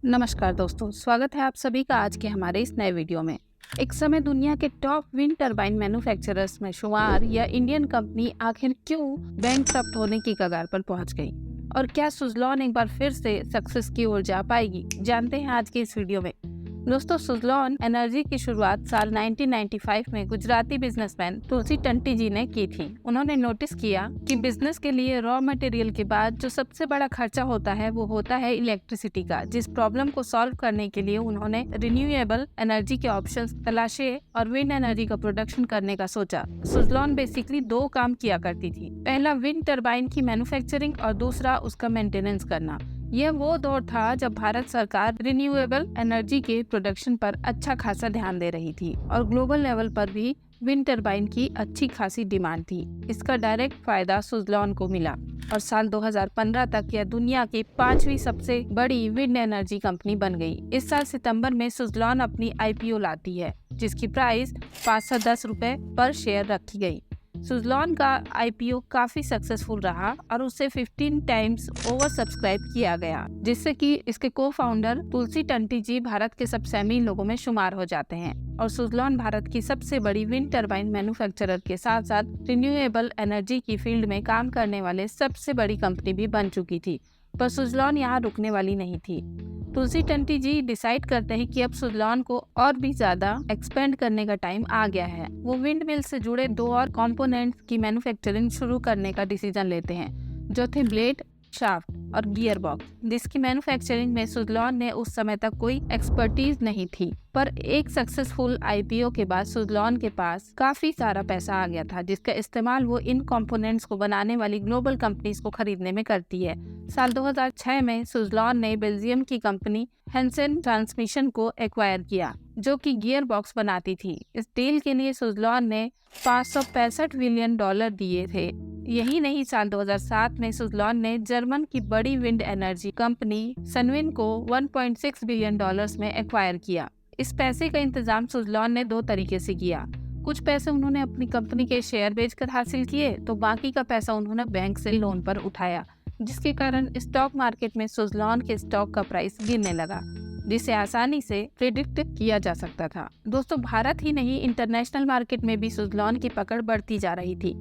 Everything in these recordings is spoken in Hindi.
नमस्कार दोस्तों, स्वागत है आप सभी का आज के हमारे इस नए वीडियो में। एक समय दुनिया के टॉप विंड टरबाइन मैन्युफैक्चरर्स में शुमार यह इंडियन कंपनी आखिर क्यों बैंकक्रप्ट होने की कगार पर पहुंच गई और क्या सुज़लॉन एक बार फिर से सक्सेस की ओर जा पाएगी, जानते हैं आज के इस वीडियो में। दोस्तों, सुज़लॉन एनर्जी की शुरुआत साल 1995 में गुजराती बिजनेसमैन तुलसी टंटी जी ने की थी। उन्होंने नोटिस किया कि बिजनेस के लिए रॉ मटेरियल के बाद जो सबसे बड़ा खर्चा होता है वो होता है इलेक्ट्रिसिटी का। जिस प्रॉब्लम को सॉल्व करने के लिए उन्होंने रिन्यूएबल एनर्जी के ऑप्शंस तलाशे और विंड एनर्जी का प्रोडक्शन करने का सोचा। सुज़लॉन बेसिकली दो काम किया करती थी, पहला विंड टरबाइन की मैन्युफैक्चरिंग और दूसरा उसका मेंटेनेंस करना। यह वो दौर था जब भारत सरकार रिन्यूएबल एनर्जी के प्रोडक्शन पर अच्छा खासा ध्यान दे रही थी और ग्लोबल लेवल पर भी विंड टरबाइन की अच्छी खासी डिमांड थी। इसका डायरेक्ट फायदा सुज़लॉन को मिला और साल 2015 तक यह दुनिया की 5वीं सबसे बड़ी विंड एनर्जी कंपनी बन गई। इस साल सितंबर में सुज़लॉन अपनी आईपीओ लाती है, जिसकी प्राइस 510 रुपए पर शेयर रखी गई। सुज़लॉन का आईपीओ काफी सक्सेसफुल रहा और उसे 15 टाइम्स ओवर सब्सक्राइब किया गया, जिससे कि इसके को फाउंडर तुलसी टंटी जी भारत के सबसे अमीर लोगों में शुमार हो जाते हैं और सुज़लॉन भारत की सबसे बड़ी विंड टरबाइन मैन्युफैक्चरर के साथ साथ रिन्यूएबल एनर्जी की फील्ड में काम करने वाले सबसे बड़ी कंपनी भी बन चुकी थी। पर सुज़लॉन यहाँ रुकने वाली नहीं थी। तुलसी टंटी जी डिसाइड करते हैं कि अब सुज़लॉन को और भी ज्यादा एक्सपेंड करने का टाइम आ गया है। वो विंड मिल से जुड़े दो और कंपोनेंट्स की मैन्युफैक्चरिंग शुरू करने का डिसीजन लेते हैं, जो थे ब्लेड, शाफ्ट और गियर बॉक्स, जिसकी मैन्युफैक्चरिंग में सुज़लॉन ने उस समय तक कोई एक्सपर्टीज नहीं थी। पर एक सक्सेसफुल आईपीओ के बाद सुज़लॉन के पास काफी सारा पैसा आ गया था, जिसका इस्तेमाल वो इन कंपोनेंट्स को बनाने वाली ग्लोबल कंपनीज को खरीदने में करती है। साल 2006 में सुज़लॉन ने बेल्जियम की कंपनी हेंसेन ट्रांसमिशन को एक्वायर किया, जो कि गियर बॉक्स बनाती थी। इस डील के लिए सुज़लॉन ने $565 मिलियन दिए थे। यही नहीं, साल 2007 में सुज़लॉन ने जर्मन की बड़ी विंड एनर्जी कंपनी सनविन को $1.6 बिलियन में एक्वायर किया। इस पैसे का इंतजाम सुज़लॉन ने दो तरीके से किया। कुछ पैसे उन्होंने अपनी कंपनी के शेयर बेचकर हासिल किए, तो बाकी का पैसा उन्होंने बैंक से लोन पर उठाया, जिसके कारण स्टॉक मार्केट में सुज़लॉन के स्टॉक का प्राइस गिरने लगा, जिसे आसानी से प्रेडिक्ट किया जा सकता था। दोस्तों, भारत ही नहीं, इंटरनेशनल मार्केट में भी सुज़लॉन की पकड़ बढ़ती जा रही थी।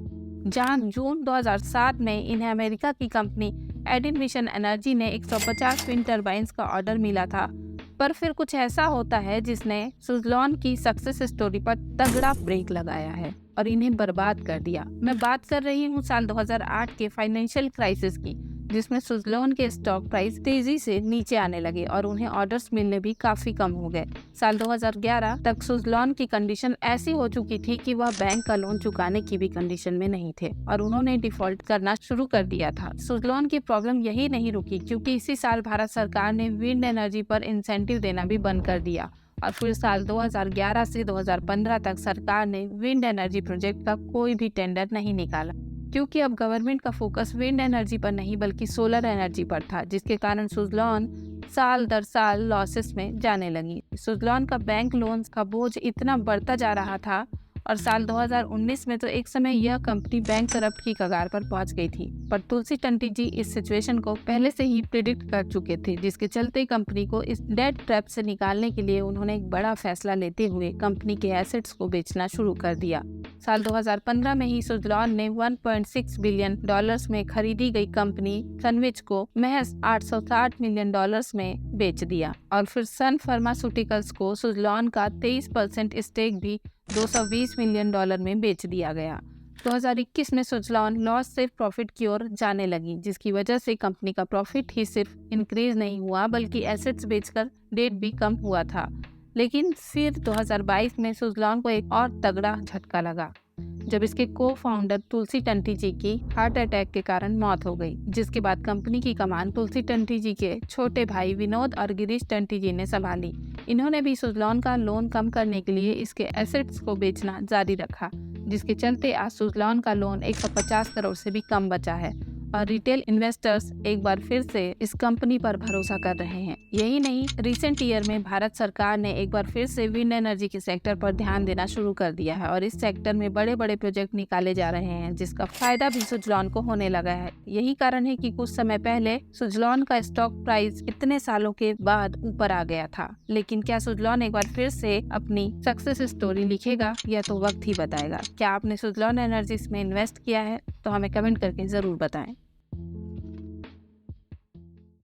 जहां जून 2007 में इन्हें अमेरिका की कंपनी एडिन मिशन एनर्जी ने 150 विंड टरबाइन्स का ऑर्डर मिला था। पर फिर कुछ ऐसा होता है जिसने सुज़लॉन की सक्सेस स्टोरी पर तगड़ा ब्रेक लगाया है और इन्हें बर्बाद कर दिया। मैं बात कर रही हूँ साल 2008 के फाइनेंशियल क्राइसिस की, जिसमें सुज़लॉन के स्टॉक प्राइस तेजी से नीचे आने लगे और उन्हें ऑर्डर्स मिलने भी काफी कम हो गए। साल 2011 तक सुज़लॉन की कंडीशन ऐसी हो चुकी थी कि वह बैंक का लोन चुकाने की भी कंडीशन में नहीं थे और उन्होंने डिफॉल्ट करना शुरू कर दिया था। सुज़लॉन की प्रॉब्लम यही नहीं रुकी, क्योंकि इसी साल भारत सरकार ने विंड एनर्जी पर इंसेंटिव देना भी बंद कर दिया और फिर साल 2011 से 2015 तक सरकार ने विंड एनर्जी प्रोजेक्ट का कोई भी टेंडर नहीं निकाला, क्योंकि अब गवर्नमेंट का फोकस विंड एनर्जी पर नहीं बल्कि सोलर एनर्जी पर था, जिसके कारण सुज़लॉन साल दर साल लॉसेस में जाने लगी। सुज़लॉन का बैंक लोन्स का बोझ इतना बढ़ता जा रहा था और साल 2019 में तो एक समय यह कंपनी बैंकरप्ट की कगार पर पहुंच गई थी। पर तुलसी टंटी जी इस सिचुएशन को पहले से ही प्रिडिक्ट कर चुके थे, जिसके चलते कंपनी को इस डेट ट्रैप से निकालने के लिए उन्होंने एक बड़ा फैसला लेते हुए कंपनी के एसेट्स को बेचना शुरू कर दिया। साल 2015 में ही सुज़लॉन ने $1.6 बिलियन में खरीदी गई कंपनी सनविच को महज $860 मिलियन में बेच दिया और फिर सन फार्मास्यूटिकल्स को सुज़लॉन का 23% स्टेक भी $220 मिलियन में बेच दिया गया। 2021 में सुज़लॉन लॉस से प्रॉफिट की ओर जाने लगी, जिसकी वजह से कंपनी का प्रॉफिट ही सिर्फ इंक्रीज नहीं हुआ बल्कि एसेट्स बेचकर डेट भी कम हुआ था। लेकिन फिर 2022 में सुज़लॉन को एक और तगड़ा झटका लगा, जब इसके को फाउंडर तुलसी टंटी जी की हार्ट अटैक के कारण मौत हो गई, जिसके बाद कंपनी की कमान तुलसी टंटी जी के छोटे भाई विनोद और गिरीश टंटी जी ने संभाली। इन्होंने भी सुज़लॉन का लोन कम करने के लिए इसके एसेट्स को बेचना जारी रखा, जिसके चलते आज सुज़लॉन का लोन 150 करोड़ से भी कम बचा है और रिटेल इन्वेस्टर्स एक बार फिर से इस कंपनी पर भरोसा कर रहे हैं। यही नहीं, रिसेंट ईयर में भारत सरकार ने एक बार फिर से विंड एनर्जी के सेक्टर पर ध्यान देना शुरू कर दिया है और इस सेक्टर में बड़े बड़े प्रोजेक्ट निकाले जा रहे हैं, जिसका फायदा भी सुजलॉन को होने लगा है। यही कारण है कि कुछ समय पहले सुजलॉन का स्टॉक प्राइस इतने सालों के बाद ऊपर आ गया था। लेकिन क्या सुजलॉन एक बार फिर से अपनी सक्सेस स्टोरी लिखेगा, यह तो वक्त ही बताएगा। क्या आपने सुजलॉन एनर्जीज में इन्वेस्ट किया है? तो हमें कमेंट करके जरूर बताएं।